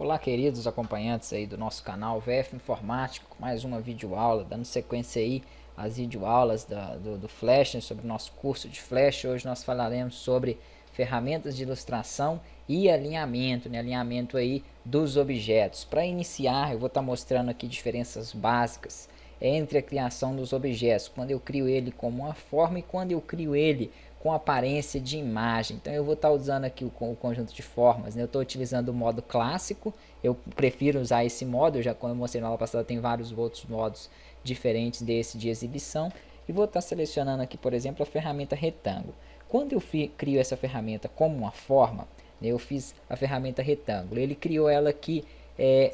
Olá, queridos acompanhantes aí do nosso canal VF Informático, mais uma videoaula, dando sequência aí às videoaulas do Flash, né, sobre o nosso curso de Flash. Hoje nós falaremos sobre ferramentas de ilustração e alinhamento, né, alinhamento aí dos objetos. Para iniciar, eu vou estar mostrando aqui diferenças básicas entre a criação dos objetos, quando eu crio ele como uma forma e quando eu crio ele com aparência de imagem. Então eu vou estar usando aqui o conjunto de formas, né? Eu estou utilizando o modo clássico, eu prefiro usar esse modo, como eu mostrei na aula passada, tem vários outros modos diferentes desse de exibição, e vou estar selecionando aqui, por exemplo, a ferramenta retângulo. Quando eu crio essa ferramenta como uma forma, né, eu fiz a ferramenta retângulo, ele criou ela aqui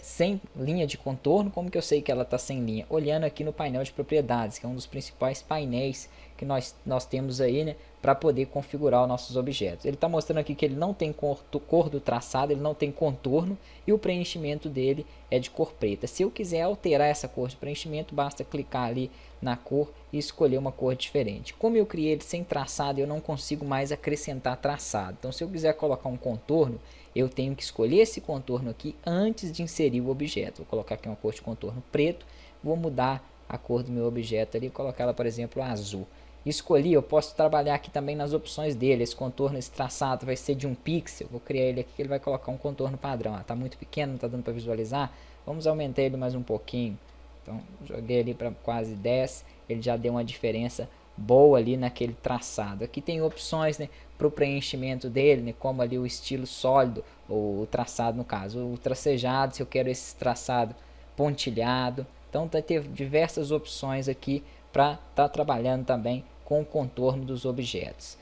sem linha de contorno. Como que eu sei que ela está sem linha? Olhando aqui no painel de propriedades, que é um dos principais painéis que nós temos aí, né, para poder configurar os nossos objetos. Ele está mostrando aqui que ele não tem cor do traçado, ele não tem contorno, e o preenchimento dele é de cor preta. Se eu quiser alterar essa cor de preenchimento, basta clicar ali na cor e escolher uma cor diferente. Como eu criei ele sem traçado, eu não consigo mais acrescentar traçado. Então, se eu quiser colocar um contorno, eu tenho que escolher esse contorno aqui antes de inserir o objeto. Vou colocar aqui uma cor de contorno preto, vou mudar a cor do meu objeto ali, colocar ela, por exemplo, azul. Escolhi, eu posso trabalhar aqui também nas opções dele. Esse contorno, esse traçado vai ser de 1 pixel. Vou criar ele aqui, ele vai colocar um contorno padrão. Está muito pequeno, não está dando para visualizar. Vamos aumentar ele mais um pouquinho. Então, joguei ali para quase 10. Ele já deu uma diferença boa ali naquele traçado. Aqui tem opções, né, para o preenchimento dele, né, como ali o estilo sólido, ou o traçado no caso. O tracejado, se eu quero esse traçado pontilhado. Então, vai ter diversas opções aqui para estar trabalhando também com o contorno dos objetos.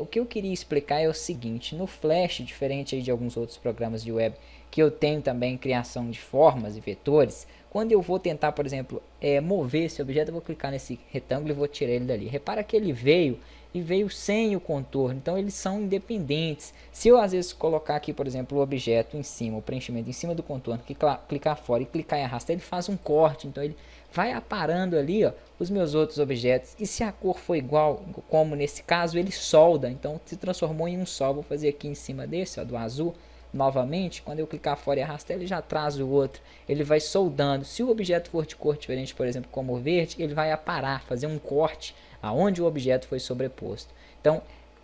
O que eu queria explicar é o seguinte: no Flash, diferente aí de alguns outros programas de web que eu tenho também criação de formas e vetores, quando eu vou tentar, por exemplo, mover esse objeto, eu vou clicar nesse retângulo e vou tirar ele dali. Repara que ele veio sem o contorno, então eles são independentes. Se eu às vezes colocar aqui, por exemplo, o objeto em cima, o preenchimento em cima do contorno, clicar fora e clicar em arrastar, ele faz um corte, então ele vai aparando ali, ó, os meus outros objetos. E se a cor for igual, como nesse caso, ele solda, então se transformou em um só. Vou fazer aqui em cima desse, ó, do azul, novamente. Quando eu clicar fora e arrastar, ele já traz o outro, ele vai soldando. Se o objeto for de cor diferente, por exemplo, como o verde, ele vai aparar, fazer um corte aonde o objeto foi sobreposto. Então,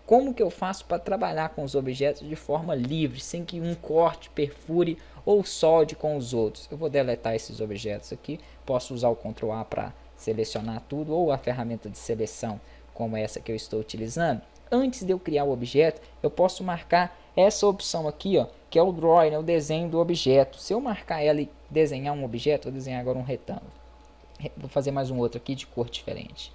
como que eu faço para trabalhar com os objetos de forma livre, sem que um corte perfure ou solde com os outros? Eu vou deletar esses objetos aqui, posso usar o Ctrl A para selecionar tudo, ou a ferramenta de seleção como essa que eu estou utilizando. Antes de eu criar o objeto, eu posso marcar essa opção aqui, ó, que é o Draw, né, o desenho do objeto. Se eu marcar ela e desenhar um objeto, vou desenhar agora um retângulo. Vou fazer mais um outro aqui de cor diferente,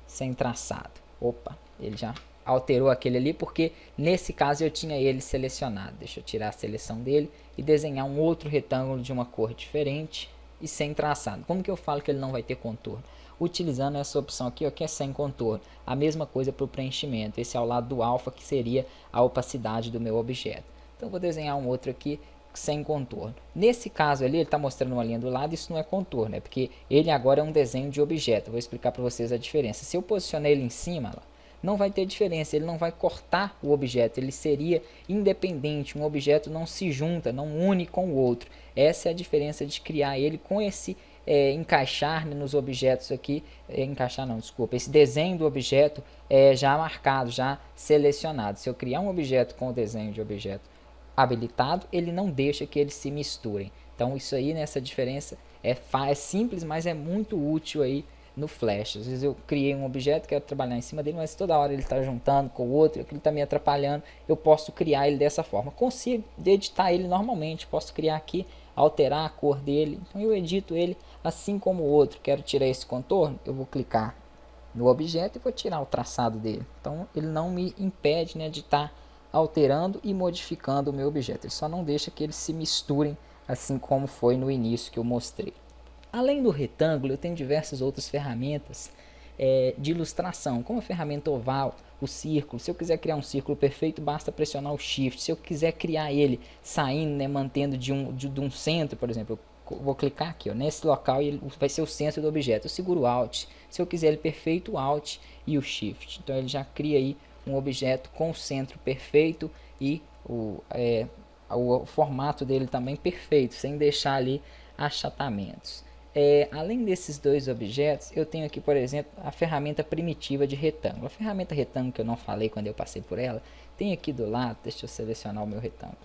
sem traçado. Opa, ele já alterou aquele ali, porque nesse caso eu tinha ele selecionado. Deixa eu tirar a seleção dele e desenhar um outro retângulo de uma cor diferente e sem traçado. Como que eu falo que ele não vai ter contorno? Utilizando essa opção aqui, ó, que é sem contorno. A mesma coisa para o preenchimento. Esse é ao lado do alfa, que seria a opacidade do meu objeto. Então vou desenhar um outro aqui sem contorno. Nesse caso ali, ele está mostrando uma linha do lado, isso não é contorno, é porque ele agora é um desenho de objeto. Vou explicar para vocês a diferença. Se eu posicionar ele em cima, não vai ter diferença, ele não vai cortar o objeto, ele seria independente, um objeto não se junta, não une com o outro. Essa é a diferença de criar ele com esse encaixar, né, nos objetos aqui, encaixar não, desculpa, esse desenho do objeto já marcado, já selecionado. Se eu criar um objeto com o desenho de objeto habilitado, ele não deixa que eles se misturem. Então isso aí, nessa diferença, é simples, mas é muito útil aí no Flash. Às vezes eu criei um objeto, quero trabalhar em cima dele, mas toda hora ele está juntando com o outro, aquilo está me atrapalhando. Eu posso criar ele dessa forma. Consigo editar ele normalmente, posso criar aqui, alterar a cor dele. Então eu edito ele assim como o outro. Quero tirar esse contorno, eu vou clicar no objeto e vou tirar o traçado dele. Então ele não me impede, né, de estar alterando e modificando o meu objeto. Ele só não deixa que eles se misturem, assim como foi no início que eu mostrei. Além do retângulo, eu tenho diversas outras ferramentas de ilustração, como a ferramenta oval, o círculo. Se eu quiser criar um círculo perfeito, basta pressionar o Shift. Se eu quiser criar ele saindo, né, mantendo de um centro, por exemplo, eu vou clicar aqui, ó, nesse local, e ele vai ser o centro do objeto. Eu seguro o Alt. Se eu quiser ele perfeito, o Alt e o Shift. Então ele já cria aí um objeto com o centro perfeito e o formato dele também perfeito, sem deixar ali achatamentos. Além desses dois objetos, eu tenho aqui, por exemplo, a ferramenta primitiva de retângulo. A ferramenta retângulo que eu não falei quando eu passei por ela, tem aqui do lado, deixa eu selecionar o meu retângulo.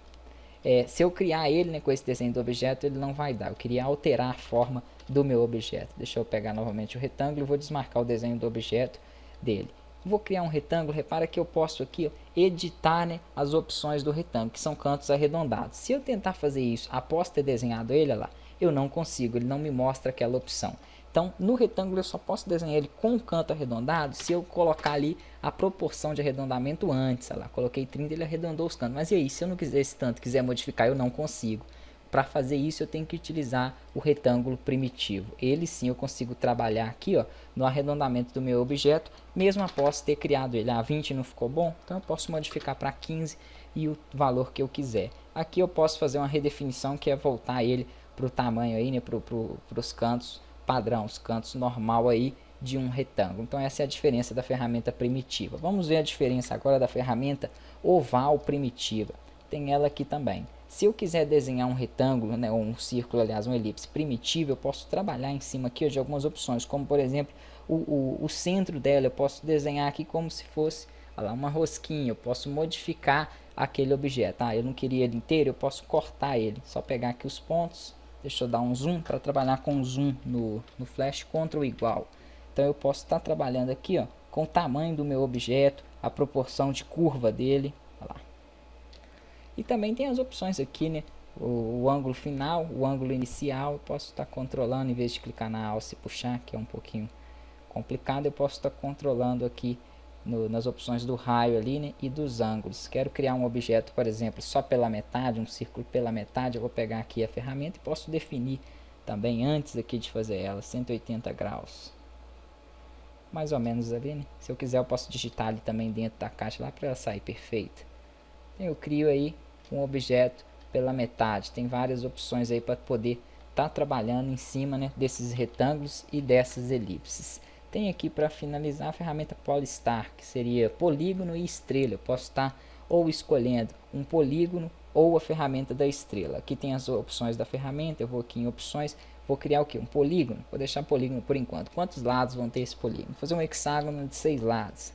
Se eu criar ele, né, com esse desenho do objeto, ele não vai dar. Eu queria alterar a forma do meu objeto. Deixa eu pegar novamente o retângulo e vou desmarcar o desenho do objeto dele. Vou criar um retângulo, repara que eu posso aqui, ó, editar, né, as opções do retângulo, que são cantos arredondados. Se eu tentar fazer isso após ter desenhado ele, olha lá, eu não consigo, ele não me mostra aquela opção. Então, no retângulo eu só posso desenhar ele com um canto arredondado se eu colocar ali a proporção de arredondamento antes. Olha lá, coloquei 30, ele arredondou os cantos. Mas e aí, se eu não quiser esse tanto, quiser modificar, eu não consigo. Para fazer isso, eu tenho que utilizar o retângulo primitivo. Ele sim eu consigo trabalhar aqui, ó, no arredondamento do meu objeto, mesmo após ter criado ele. 20 não ficou bom? Então eu posso modificar para 15 e o valor que eu quiser. Aqui eu posso fazer uma redefinição, que é voltar ele para o tamanho aí, né, para os cantos padrão, os cantos normal aí de um retângulo. Então essa é a diferença da ferramenta primitiva. Vamos ver a diferença agora da ferramenta oval primitiva. Tem ela aqui também. Se eu quiser desenhar um retângulo, né, ou um círculo, aliás, uma elipse primitiva, eu posso trabalhar em cima aqui de algumas opções, como por exemplo, o centro dela eu posso desenhar aqui como se fosse, olha lá, uma rosquinha. Eu posso modificar aquele objeto. Eu não queria ele inteiro, eu posso cortar ele. Só pegar aqui os pontos. Deixa eu dar um zoom para trabalhar com zoom no Flash, Ctrl igual. Então eu posso estar trabalhando aqui, ó, com o tamanho do meu objeto, a proporção de curva dele. Olha lá. E também tem as opções aqui, né? O ângulo final, o ângulo inicial. Eu posso estar controlando, em vez de clicar na alça e puxar, que é um pouquinho complicado, eu posso estar controlando aqui nas opções do raio ali, né, e dos ângulos. Quero criar um objeto, por exemplo, só pela metade, um círculo pela metade. Eu vou pegar aqui a ferramenta e posso definir também, antes aqui de fazer ela, 180 graus. Mais ou menos ali, né? Se eu quiser eu posso digitar ali também dentro da caixa lá para ela sair perfeita. Então, eu crio aí um objeto pela metade. Tem várias opções aí para poder estar trabalhando em cima, né, desses retângulos e dessas elipses. Tem aqui para finalizar a ferramenta Polystar, que seria polígono e estrela. Eu posso estar ou escolhendo um polígono ou a ferramenta da estrela. Aqui tem as opções da ferramenta. Eu vou aqui em opções, vou criar o que? Um polígono. Vou deixar polígono por enquanto. Quantos lados vão ter esse polígono? Vou fazer um hexágono de 6 lados.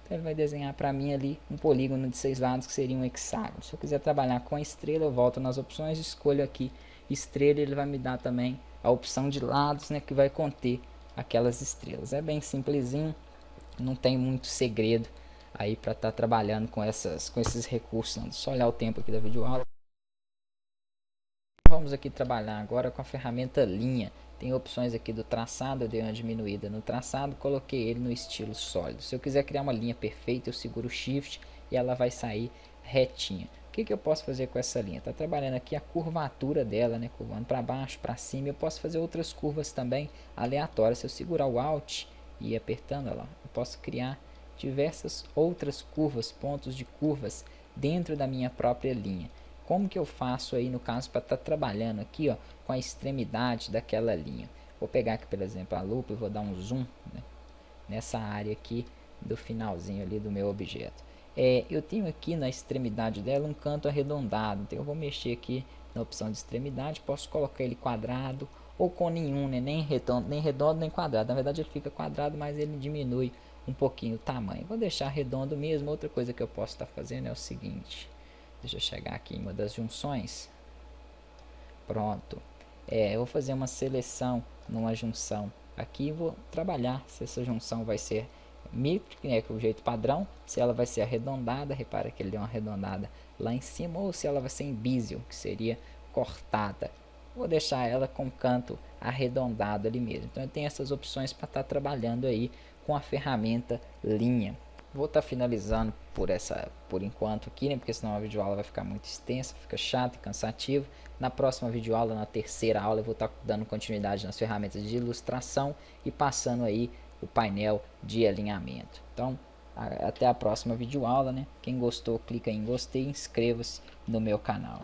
Então ele vai desenhar para mim ali um polígono de 6 lados, que seria um hexágono. Se eu quiser trabalhar com a estrela, eu volto nas opções, escolho aqui estrela, ele vai me dar também a opção de lados, né, que vai conter aquelas estrelas. É bem simplesinho, não tem muito segredo aí para estar trabalhando com esses recursos. Não. Só olhar o tempo aqui da videoaula. Vamos aqui trabalhar agora com a ferramenta linha. Tem opções aqui do traçado. Eu dei uma diminuída no traçado, coloquei ele no estilo sólido. Se eu quiser criar uma linha perfeita, eu seguro o Shift e ela vai sair retinha. O que eu posso fazer com essa linha? Está trabalhando aqui a curvatura dela, né? Curvando para baixo, para cima. Eu posso fazer outras curvas também aleatórias. Se eu segurar o Alt e ir apertando, olha lá, eu posso criar diversas outras curvas, pontos de curvas dentro da minha própria linha. Como que eu faço aí no caso para estar trabalhando aqui, ó, com a extremidade daquela linha? Vou pegar aqui, por exemplo, a lupa e vou dar um zoom, né, nessa área aqui do finalzinho ali do meu objeto. Eu tenho aqui na extremidade dela um canto arredondado, então eu vou mexer aqui na opção de extremidade. Posso colocar ele quadrado ou com nenhum, né, nem redondo nem quadrado. Na verdade ele fica quadrado, mas ele diminui um pouquinho o tamanho. Vou deixar redondo mesmo. Outra coisa que eu posso estar fazendo é o seguinte. Deixa eu chegar aqui em uma das junções. Pronto. Eu vou fazer uma seleção numa junção. Aqui vou trabalhar se essa junção vai ser métrica, né, que é o jeito padrão, se ela vai ser arredondada, repara que ele deu uma arredondada lá em cima, ou se ela vai ser em bezier, que seria cortada. Vou deixar ela com canto arredondado ali mesmo. Então eu tenho essas opções para estar trabalhando aí com a ferramenta linha. Vou estar finalizando por enquanto aqui, né, porque senão a videoaula vai ficar muito extensa, fica chato e cansativo. Na próxima videoaula, na terceira aula, eu vou estar dando continuidade nas ferramentas de ilustração e passando aí o painel de alinhamento. Então, até a próxima videoaula, né? Quem gostou, clica em gostei e inscreva-se no meu canal.